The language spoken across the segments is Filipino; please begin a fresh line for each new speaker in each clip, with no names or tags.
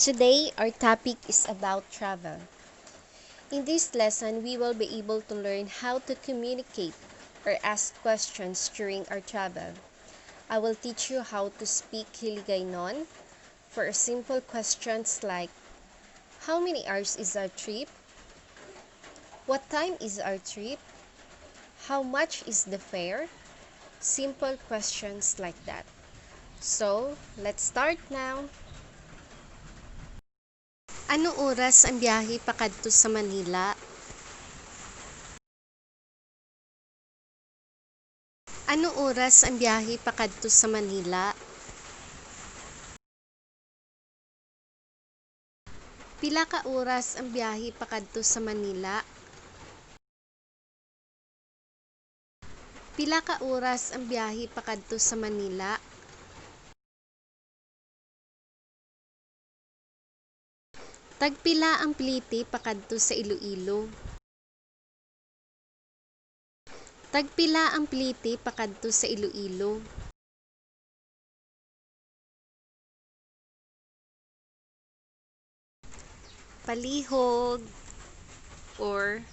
Today, our topic is about travel. In this lesson, we will be able to learn how to communicate or ask questions during our travel. I will teach you how to speak Hiligaynon for simple questions like, how many hours is our trip? What time is our trip? How much is the fare? Simple questions like that. So, let's start now. Ano oras ang biyahe pakadto sa Manila? Ano oras ang biyahe pakadto sa Manila? Pila ka oras ang biyahe pakadto sa Manila? Pila ka oras ang biyahe pakadto sa Manila? Tagpila ang plite pakadto sa Iloilo? Tagpila ang plite pakadto sa Iloilo? Palihog or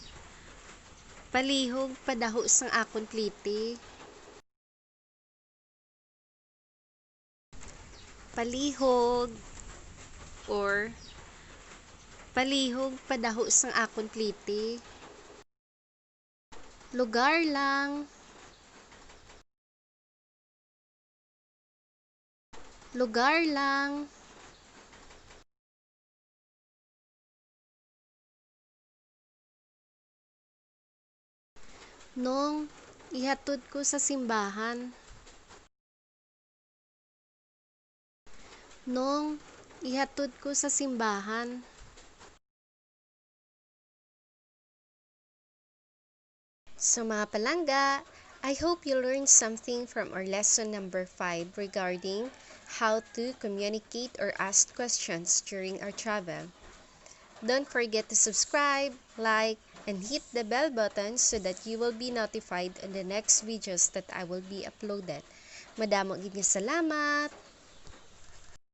palihog padaho sang akon plite. Palihog or palihog padaho sang akon plite. Lugar lang. Lugar lang. Nong, ihatod ko sa simbahan. Nong, ihatod ko sa simbahan. So mga palangga, I hope you learned something from our lesson number 5 regarding how to communicate or ask questions during our travel. Don't forget to subscribe, like, and hit the bell button so that you will be notified on the next videos that I will be uploaded. Madamo gid nga salamat!